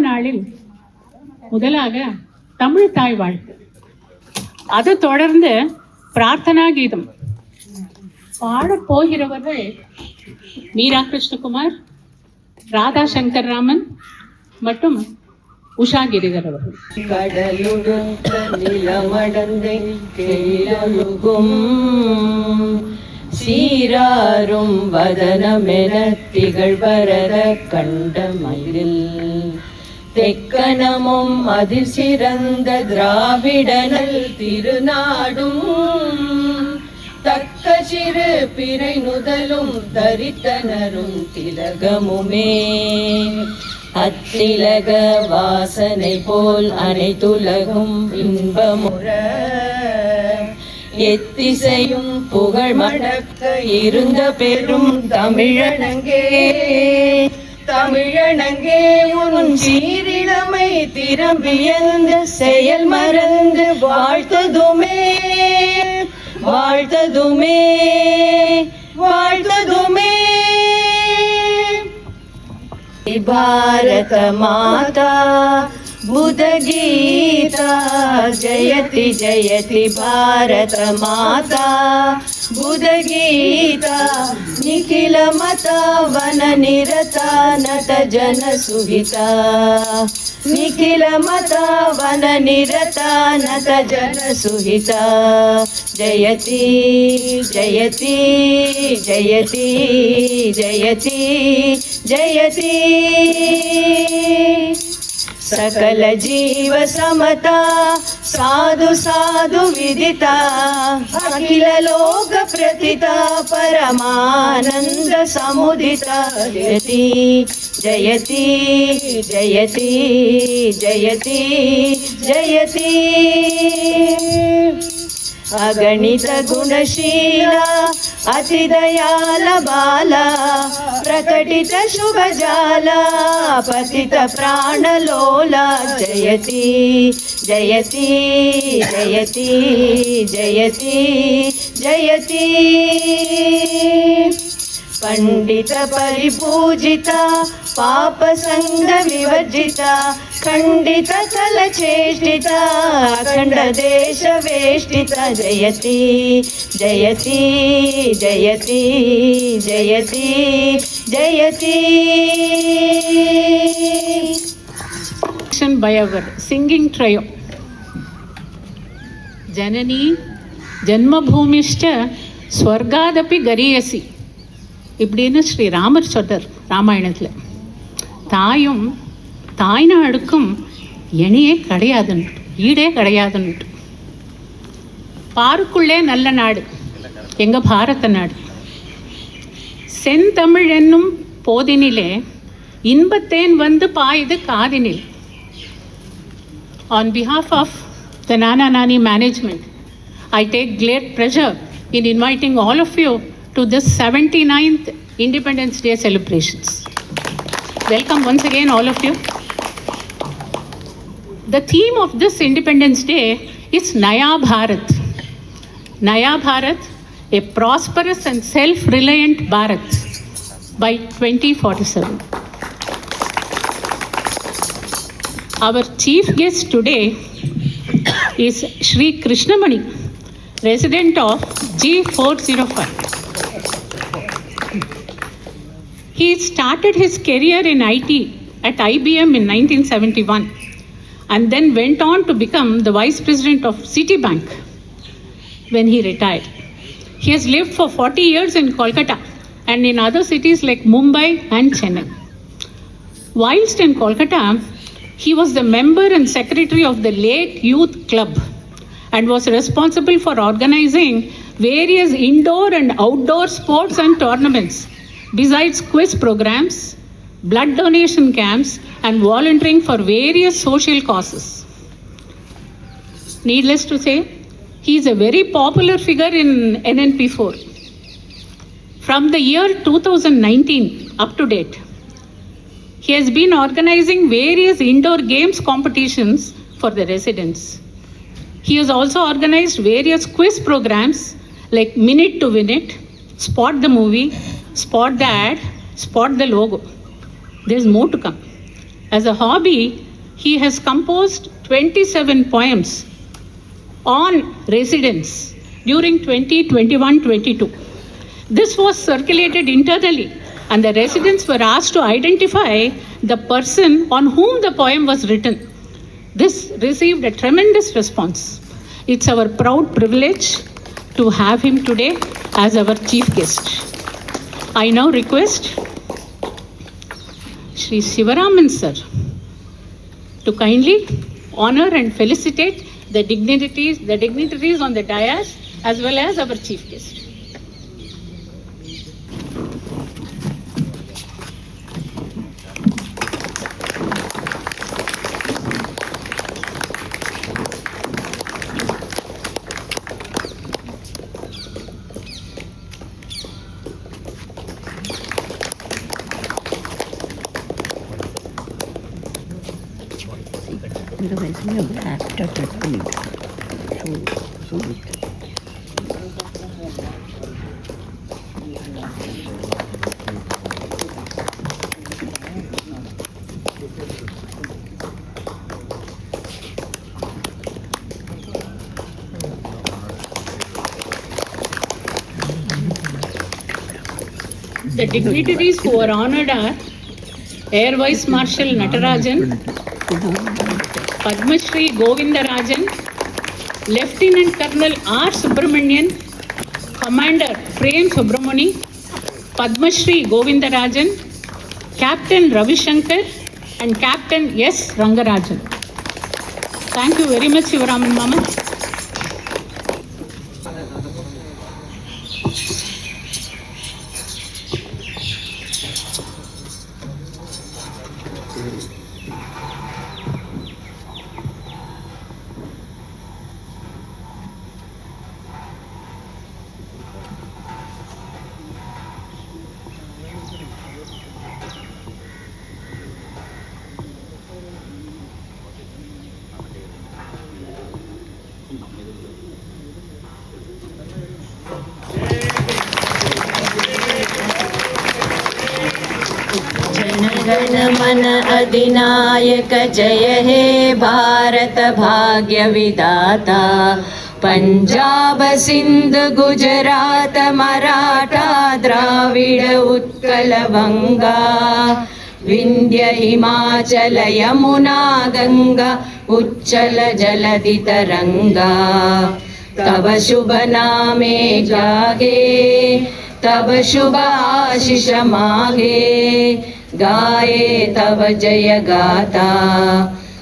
நாளில் முதலாக தமிழ் தாய் வாழ்த்து, அதை தொடர்ந்து பிரார்த்தனா கீதம் பாடப் போகிறவர்கள் மீரா கிருஷ்ணகுமார், ராதா சங்கர் ராமன் மற்றும் உஷா கிரிதர் அவர்கள். கடலுடுத்த நிலமடந்தை கெழிலொழுகும் சீராரும் வதனமென திகழ்வரத கண்டமயில் தெக்கணமும் அதில் சிறந்த திராவிடனல் திருநாடும் தக்க சிறு பிறை நுதலும் தரித்தனரும் திலகமுமே அத்திலக வாசனை போல் அனைத்துலகும் இன்பமுற எத்திசையும் புகழ் மடக்க இருந்த பெரும் தமிழனங்கே தமிழனங்கே உன் சீரிழமை திறம்பியந்த செயல் மறந்து வாழ்த்ததுமே வாழ்த்ததுமே வாழ்த்ததுமே. भारत माता बुध गीता जयति जयति भारत माता बुध गीता निखिल मता वन निरता नत जन सुहिता निखिल मता वन निरता नत जन सुहिता जयति जयति जयति जयति जयति सकल जीव समता साधु साधु विदिता अखिल लोक प्रतिता परमानंद समुदिता जयति जयति जयति जयति जयति अगणित गुणशीला अति दयाल बाला प्रकटित शुभ जाला पतित प्राण लोला जयति जयति जयति जयति जयति पंडित परिपूजिता पाप संग विवर्जिता खंडित कल चेष्टिता अखंड देश वेष्टिता जयति जयति जयति जयति जयति. By our singing trio, जननी जन्मभूमिश्च स्वर्गादपि गरीयसी இப்படின்னு ஸ்ரீ ராமர் சொல்றார் ராமாயணத்தில். தாயும் தாய்நாடுக்கும் இணையே கிடையாதுன்னு, ஈடே கிடையாதுன்னு. பாருக்குள்ளே நல்ல நாடு எங்கள் பாரத நாடு. செந்தமிழ் என்னும் போதினிலே இன்பத்தேன் வந்து பாயுது காதினில். On behalf of the Nana Nani management, I take great pleasure in inviting all of you to this 79th Independence Day celebrations. Welcome once again all of you. The theme of this Independence Day is Naya Bharat. Naya Bharat, a prosperous and self-reliant Bharat by 2047. Our chief guest today is Shri Krishnamani, resident of G405. He started his career in IT at IBM in 1971 and then went on to become the vice president of Citibank when he retired. He has lived for 40 years in Kolkata and in other cities like Mumbai and Chennai. Whilst in Kolkata, he was the member and secretary of the Lake Youth Club and was responsible for organizing various indoor and outdoor sports and tournaments, besides quiz programs, blood donation camps, and volunteering for various social causes. Needless to say, he is a very popular figure in NNP4. From the year 2019 up to date, he has been organizing various indoor games competitions for the residents. He has also organized various quiz programs like Minute to Win It, Spot the Movie, Spot the Ad, Spot the Logo. There's more to come. As a hobby, he has composed 27 poems on residence during 2021-22. This was circulated internally, and the residents were asked to identify the person on whom the poem was written. This received a tremendous response. It's our proud privilege to have him today as our chief guest. I now request Shri Sivaraman sir to kindly honor and felicitate the dignitaries on the dais as well as our chief guest. The dignitaries who are honored are Air Vice Marshal Natarajan, Padma Shri Govindarajan, Lieutenant Colonel R. Subramanian, Commander Prem Subramani, Padma Shri Govindarajan, Captain Ravi Shankar, and Captain S. Rangarajan. Thank you very much, Sivaraman Mama. जन मन अधिनायक जय हे भारत भाग्य विधाता पंजाब सिंध गुजरात मराठा द्राविड उत्कल बंगा विंध्य हिमाचल यमुना गंगा उच्चल जलधि तरंगा तब शुभ नामे जागे तब शुभ आशीष मागे गाये तब जय गाता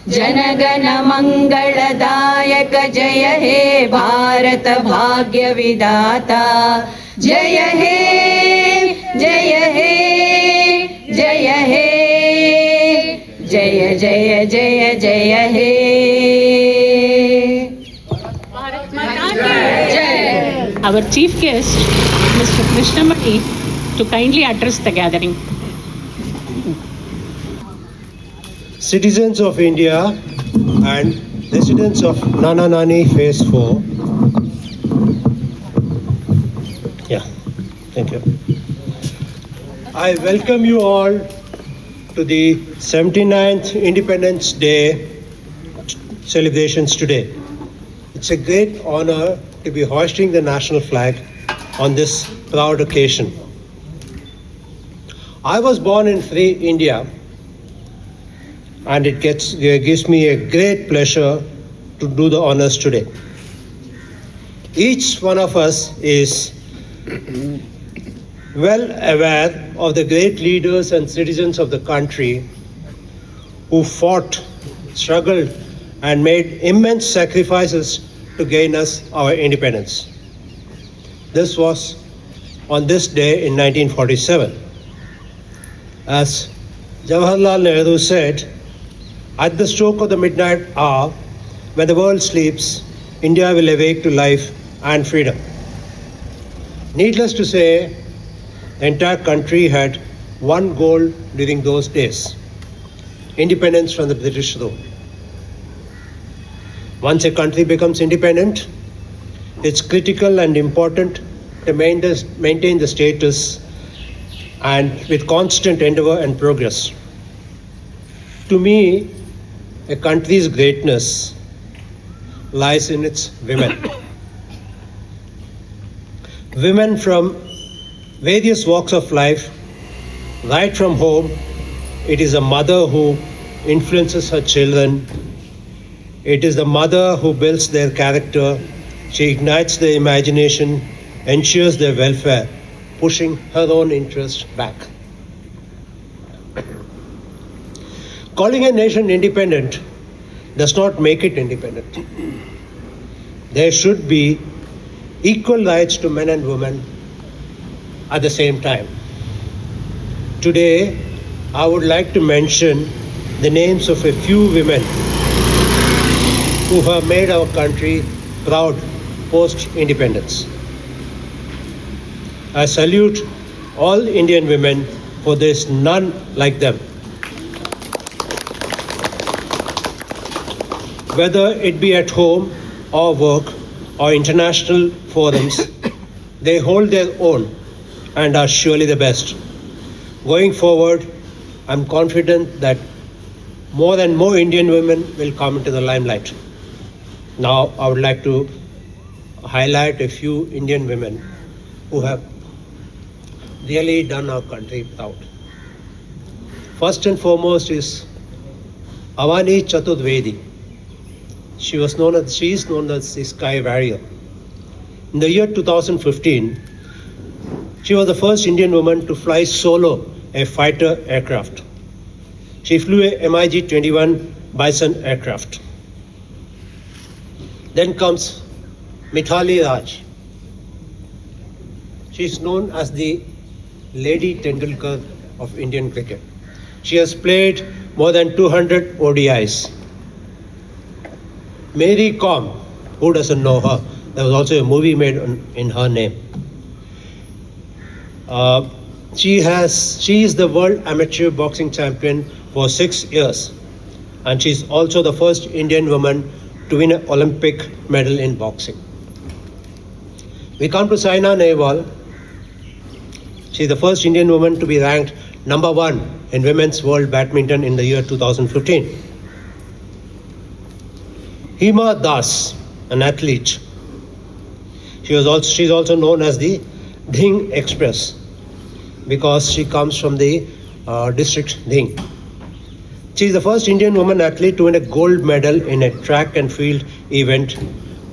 जनगण मंगलदायक जय हे भारत भाग्य विधाता जय हे जय हे जय हे जय जय जय जय हे Bharat Mata ki Jai. Our chief guest, Mr. Krishnamurthy, to kindly address the gathering. Citizens of India and residents of Nana Nani Phase 4. Yeah, thank you. I welcome you all to the 79th Independence Day celebrations today. It's a great honor to be hoisting the national flag on this proud occasion. I was born in free India, and it gives me a great pleasure to do the honors today. Each one of us is well aware of the great leaders and citizens of the country who fought, struggled, and made immense sacrifices to gain us our independence. This was on this day in 1947. As Jawaharlal Nehru said, at the stroke of the midnight hour, when the world sleeps, India will awake to life and freedom. Needless to say, the entire country had one goal during those days: independence from the British rule. Once a country becomes independent, it's critical and important to maintain the status and with constant endeavor and progress. To me, a country's greatness lies in its women. Women from various walks of life, right from home. It is a mother who influences her children. It is the mother who builds their character. She ignites their imagination, ensures their welfare, pushing her own interest back. Calling a nation independent does not make it independent. There should be equal rights to men and women at the same time. Today, I would like to mention the names of a few women who have made our country proud post-independence. I salute all Indian women, for there is none like them. Whether it be at home or work or international forums, they hold their own and are surely the best. Going forward, I'm confident that more and more Indian women will come into the limelight. Now, I would like to highlight a few Indian women who have really done our country proud. First and foremost is Avani Chaturvedi. She is known as the Sky Warrior. In the year 2015, she was the first Indian woman to fly solo a fighter aircraft. She flew a MiG-21 Bison aircraft. Then comes Mithali Raj. She is known as the Lady Tendulkar of Indian cricket. She has played more than 200 ODIs. Mary Kom, who doesn't know her? There was also a movie made in her name. She is the world amateur boxing champion for 6 years, and she is also the first Indian woman to win an Olympic medal in boxing. We come to Saina Nehwal. She is the first Indian woman to be ranked number 1 in women's world badminton in the year 2015. Hima Das, an athlete. She is also known as the Dhing Express because she comes from the district Dhing. She is the first Indian woman athlete to win a gold medal in a track and field event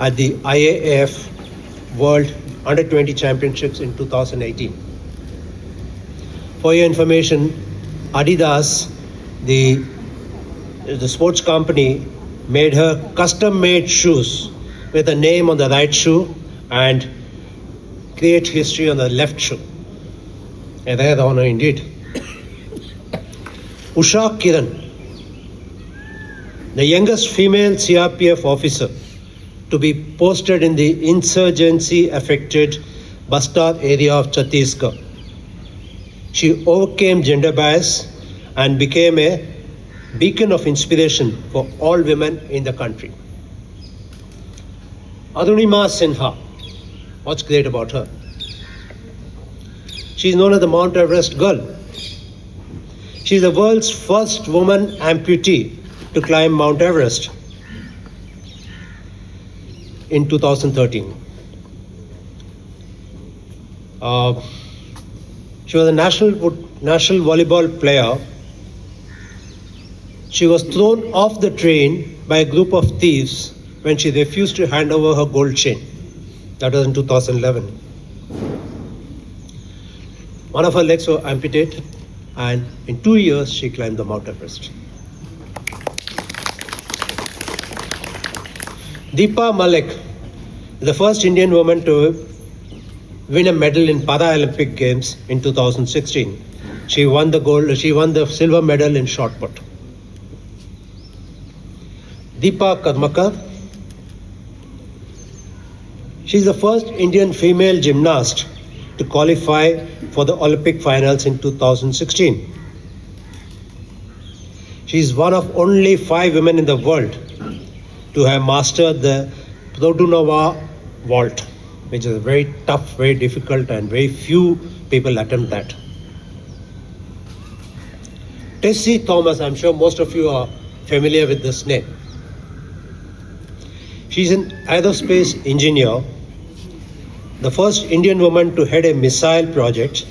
at the IAAF World Under-20 Championships in 2018. For your information, Adidas, the sports company, made her custom-made shoes with a name on the right shoe and create history on the left shoe. A rare honor indeed. Usha Kiran, the youngest female CRPF officer to be posted in the insurgency-affected Bastar area of Chhattisgarh. She overcame gender bias and became a beacon of inspiration for all women in the country. Arunima Sinha, what's great about her? She is known as the Mount Everest girl. She is the world's first woman amputee to climb Mount Everest in 2013. She was a national volleyball player. She was thrown off the train by a group of thieves when she refused to hand over her gold chain. That was in 2011. One of her legs were amputated, and in 2 years she climbed the Mount Everest. Deepa Malik, the first Indian woman to win a medal in Paralympic Games in 2016. She won the silver medal in shot put. Deepa Karmakar, she is the first Indian female gymnast to qualify for the Olympic finals in 2016. She is one of only 5 women in the world to have mastered the Produnova vault, which is very tough, very difficult, and very few people attempt that. Tessie Thomas, I'm sure most of you are familiar with this name. She's an aerospace engineer, the first Indian woman to head a missile project.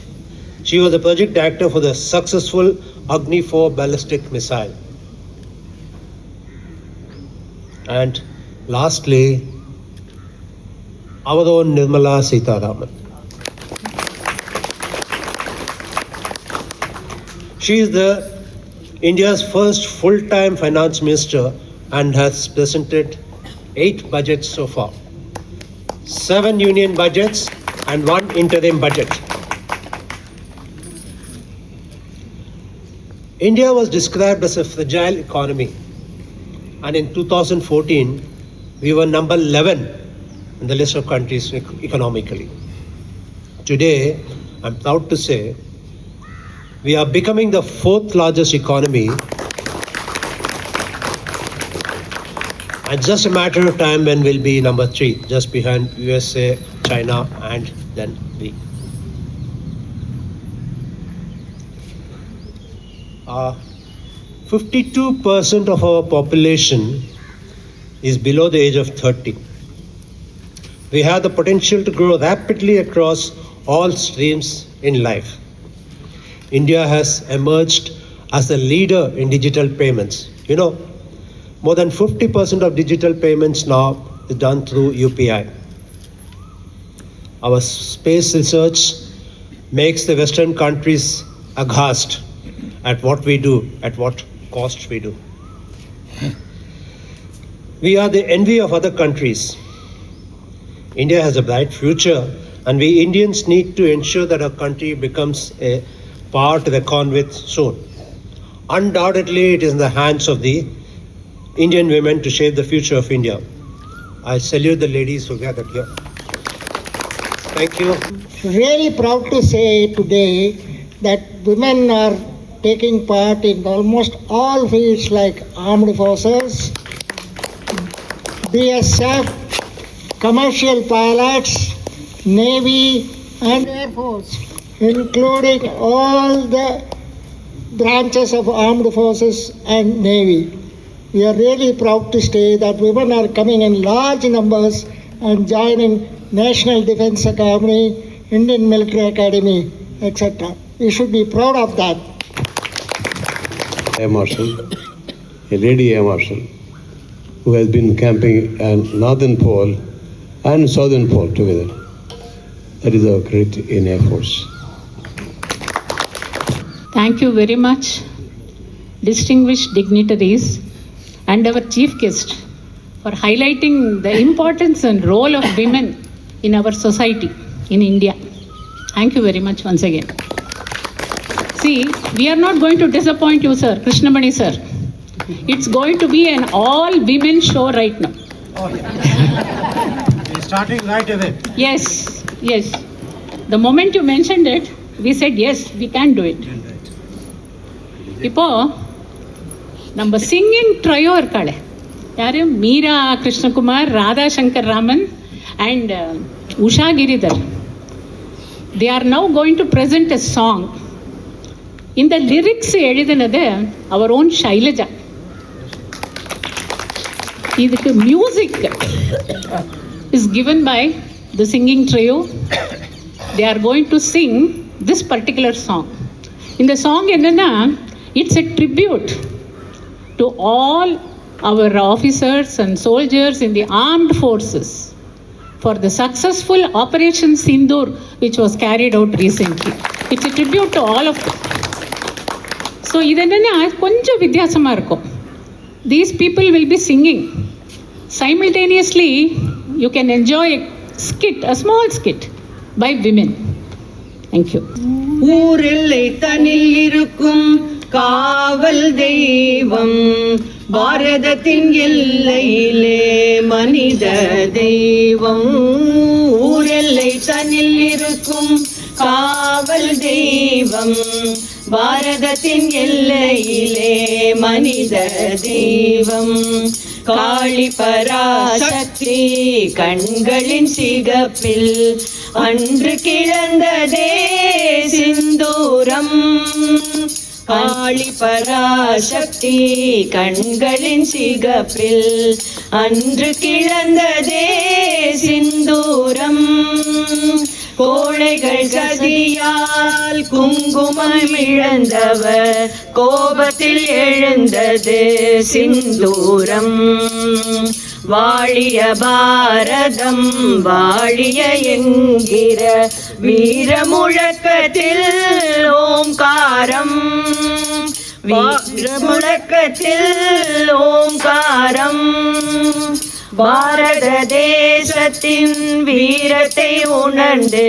She was the project director for the successful Agni 4 ballistic missile. And lastly, our own Nirmala Sitharaman. She is India's first full-time finance minister and has presented 8 budgets so far, 7 union budgets and 1 interim budget. India was described as a fragile economy, and in 2014 we were number 11 in the list of countries economically. Today, I'm proud to say, we are becoming the 4th largest economy, and just a matter of time when we'll be number 3, just behind USA, China, and then we. 52% of our population is below the age of 30. We have the potential to grow rapidly across all streams in life. India has emerged as a leader in digital payments. You know, more than 50% of digital payments now is done through UPI. Our space research makes the Western countries aghast at what we do, at what cost we do. We are the envy of other countries. India has a bright future, and we Indians need to ensure that our country becomes a power to reckon with soon. Undoubtedly, it is in the hands of the Indian women to shape the future of India. I salute the ladies who gathered here. Thank you. Really proud to say today that women are taking part in almost all fields like armed forces, BSF, commercial pilots, Navy and Air Force, including all the branches of armed forces and Navy. We are really proud to say that women are coming in large numbers and joining National Defense Academy, Indian Military Academy, etc. We should be proud of that. Air Marshal, a lady Air Marshal, who has been camping at Northern Pole and Southern Pole together. That is our credit in Air Force. Thank you very much, distinguished dignitaries and our chief guest, for highlighting the importance and role of women in our society in India. Thank you very much once again. See, we are not going to disappoint you, sir, Krishnamani sir. It's going to be an all-women show right now. Oh, yeah. We're starting right away. Yes, yes. The moment you mentioned it, we said yes, we can do it. இப்போ நம்ம singing trio இருக்காளே யாரு Meera Krishnakumar, Radha Shankar Raman and Usha Giridhar. They are now going to present a song. இந்த lyrics எழுதினது அவர் own Shailaja. இதுக்கு music is given by the singing trio. They are going to sing this particular song. இந்த song என்னன்னா, it's a tribute to all our officers and soldiers in the armed forces for the successful Operation Sindoor which was carried out recently. It's a tribute to all of them. So இது என்னன்னா கொஞ்சம் வித்தியாசமா இருக்கும். These people will be singing. Simultaneously, you can enjoy a skit, a small skit by women. Thank you. ஊரெல்லை தனில் இருக்கும் காவல் தெய்வம், பாரதத்தின் எல்லையிலே மனித தெய்வம். ஊரெல்லை தனில் இருக்கும் காவல் தெய்வம், பாரதத்தின் எல்லையிலே மனித தெய்வம். காளி பராசக்தி கண்களின் சிகப்பில் அன்று கிடந்ததே சிந்தூரம். காளி பராசக்தி கண்களின் சிகப்பில் அன்று கிளந்ததே சிந்தூரம். கோழைகள் சதியால் குங்குமம் இழந்தவர் கோபத்தில் எழுந்தது சிந்தூரம். வாழிய பாரதம் வாழிய என்கிற வீர முழக்கத்தில் ஓம்காரம். வீர முழக்கத்தில் ஓம்காரம். பாரத தேசத்தின் வீரத்தை உணர்ந்து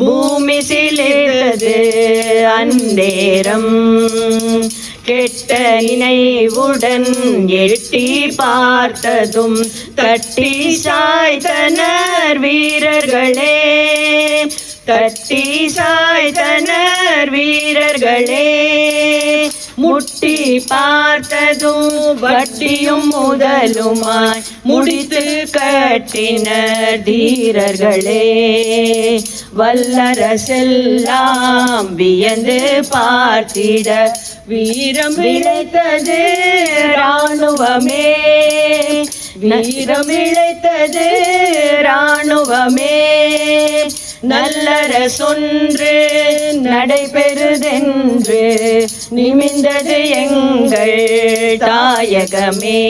பூமி சிலிர்த்தது அந்நேரம். கெட்ட நினைவுடன் எட்டி பார்த்ததும் தட்டி சாய்த்தனர் வீரர்களே. தட்டி சாய்த்தனர் வீரர்களே. முட்டி பார்த்ததும் வட்டியும் முதலுமாய் முடித்து கட்டினர் தீரர்களே. வல்லரசெல்லாம் வியந்து பார்த்திட வீரம் விளைத்தது ராணுவமே. வீரம் இழைத்தது ராணுவமே. நல்லரசொன்று நடைபெறுதென்று நிமிர்ந்தது எங்கள் தாயகமே.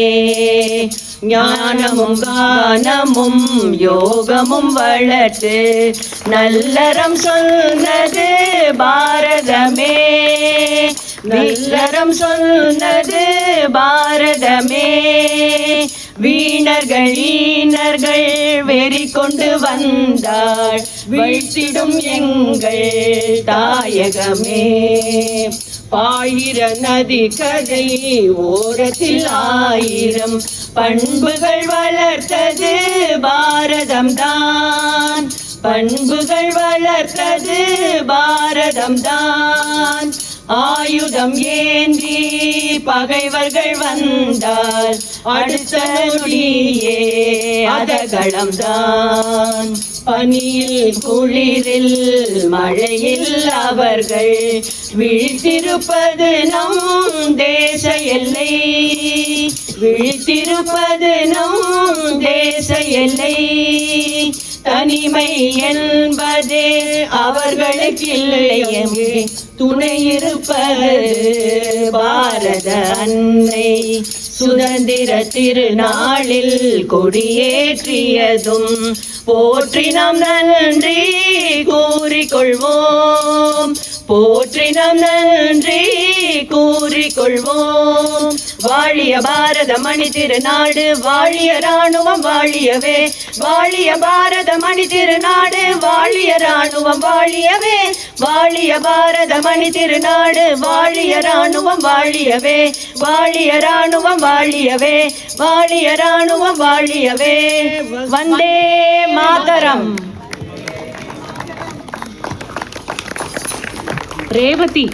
ஞானமும் கானமும் யோகமும் வளர்த்து நல்லறம் சொன்னது பாரதமே. நல்லறம் சொன்னது பாரதமே. வீணர்கள் ஈனர்கள் வெறி கொண்டு வந்தாள் வீழ்த்திடும் எங்கள் தாயகமே. பாயிர நதி கதை ஓரத்தில் ஆயிரம் பண்புகள் வளர்த்தது பாரதம்தான். பண்புகள் வளர்த்தது பாரதம்தான். ஆயுதம் ஏந்தி பகைவர்கள் வந்தால் அடுத்த நொடியே அதகளம்தான். பனியில் குளிரில் மழையில் அவர்கள் விழித்திருப்பது நம் தேச எல்லை. விழித்திருப்பது நம் தேச எல்லை. தனிமை என்பதே அவர்களுக்கு இல்லை என்று துணை இருப்பது பாரத அன்னை. சுதந்திர திருநாளில் கொடியேற்றியதும் போற்றி நாம் நன்றி கூறிக்கொள்வோம். போற்றி நாம் நன்றி கூறிக்கொள்வோம். வாழிய பாரத மணி திருநாடு வாழிய ராணுவம் வாழியவே. வாழிய பாரத மணி திருநாடு வாழிய ராணுவம் வாழியவே. வாழிய பாரத மணி திருநாடு வாழிய ராணுவம் வாழியவே. வாழிய ராணுவம் வாழியவே. வாழிய ராணுவம் வாழியவே. Vande Mataram. Revati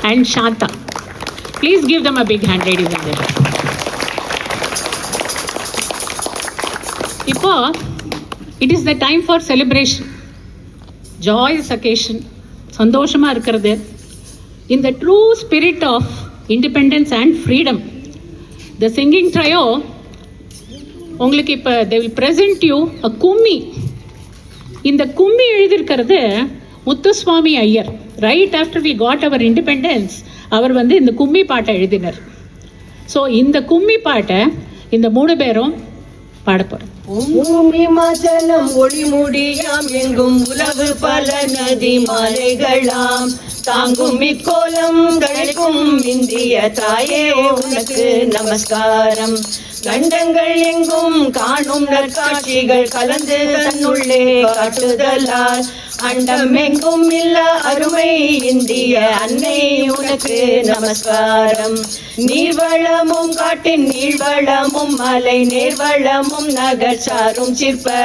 and Shanta. Please give them a big hand, ladies and gentlemen. இப்போ it is the time for celebration. Joyous occasion. சந்தோஷமா இருக்கிறது. In the true spirit of independence and freedom. The singing trio உங்களுக்கு இப்போ they will present you a kummi. இந்த கும்மி எழுதியிருக்கிறது Muthuswamy Iyer. Right after we got our independence அவர் இந்த கும்மி பாட்டை எழுதினர். ஸோ இந்த கும்மி பாட்டை இந்த 3 பேரும் பாட போகிறோம். பூமி மசலம் ஒளி முடியாம் எங்கும் உலகு பல நதி மாலைகளாம் தாங்கும் இக்கோலம் தழைக்கும் இந்திய தாயே உனக்கு நமஸ்காரம். கண்டங்கள் எங்கும் காணும் நற்காட்சிகள் கலந்து தன்னுள்ளே காட்டுதலால் அண்டம் எங்கும் இல்ல அருமை இந்திய அன்னை உனக்கு நமஸ்காரம். நீர்வளமும் காட்டின் நீழ்வளமும் மலை நேர்வளமும் நகர் சாரும் சிற்ப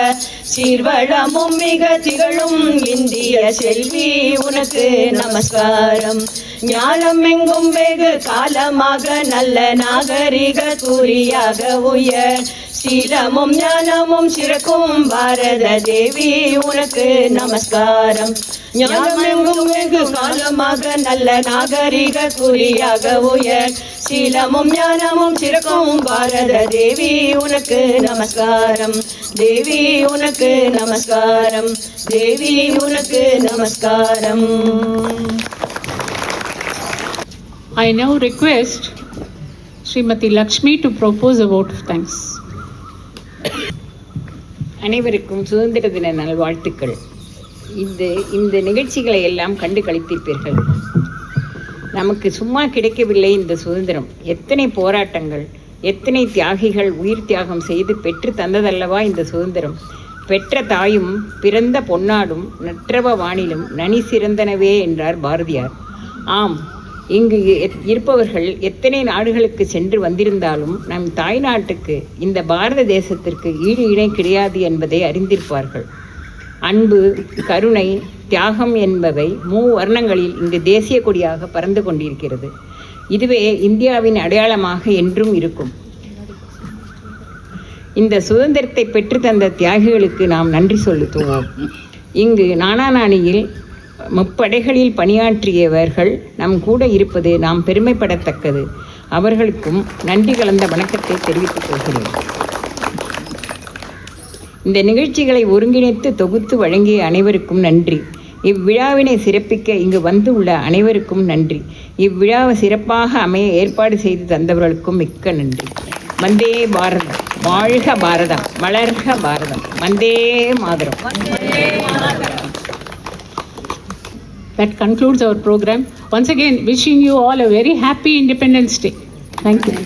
சீர்வளமும் மிக திகழும் இந்திய செல்வி உனக்கு நமஸ்காரம். ஞானம் எங்கும் வெகு காலமாக நல்ல நாகரிக கூறியாக உயர் சீலமும் ஞானமும் சிறக்கும் பாரத தேவி உனக்கு நமஸ்காரம். ஞானமெங்கும் வெகு காலமாக நல்ல நாகரிக குறியாக உயர். சீலமும் ஞானமும் சிறக்கும் பாரத தேவி உனக்கு நமஸ்காரம். தேவி உனக்கு நமஸ்காரம். தேவி உனக்கு நமஸ்காரம். I now request Srimati Lakshmi to propose a vote of thanks. அனைவருக்கும் சுதந்திர தின நல்வாழ்த்துக்கள். இந்த நிகழ்ச்சிகளை எல்லாம் கண்டு களித்திருப்பீர்கள். நமக்கு சும்மா கிடைக்கவில்லை இந்த சுதந்திரம். எத்தனை போராட்டங்கள், எத்தனை தியாகிகள் உயிர் தியாகம் செய்து பெற்று தந்ததல்லவா இந்த சுதந்திரம். பெற்ற தாயும் பிறந்த பொன்னாடும் நற்றவ வானிலும் நனி சிறந்தனவே என்றார் பாரதியார். ஆம், இங்கு இருப்பவர்கள் எத்தனை நாடுகளுக்கு சென்று வந்திருந்தாலும் நம் தாய் நாட்டுக்கு, இந்த பாரத தேசத்திற்கு ஈடு இணை கிடையாது என்பதை அறிந்திருப்பார்கள். அன்பு, கருணை, தியாகம் என்பவை மூவர்ணங்களில் இங்கு தேசிய கொடியாக பறந்து கொண்டிருக்கிறது. இதுவே இந்தியாவின் அடையாளமாக என்றும் இருக்கும். இந்த சுதந்திரத்தை பெற்று தந்த தியாகிகளுக்கு நாம் நன்றி செலுத்துவோம். இங்கு நானாநாணியில் முப்படைகளில் பணியாற்றியவர்கள் நம் கூட இருப்பது நாம் பெருமைப்படத்தக்கது. அவர்களுக்கும் நன்றி கலந்த வணக்கத்தை தெரிவித்துக் கொள்கிறேன். இந்த நிகழ்ச்சிகளை ஒருங்கிணைத்து தொகுத்து வழங்கிய அனைவருக்கும் நன்றி. இவ்விழாவினை சிறப்பிக்க இங்கு வந்துள்ள அனைவருக்கும் நன்றி. இவ்விழாவை சிறப்பாக அமைய ஏற்பாடு செய்து தந்தவர்களுக்கும் மிக்க நன்றி. வந்தே பாரதம், வாழ்க பாரதம், வளர்க பாரதம், Vande Mataram. That concludes our program. Once again, wishing you all a very happy Independence Day. Thank you.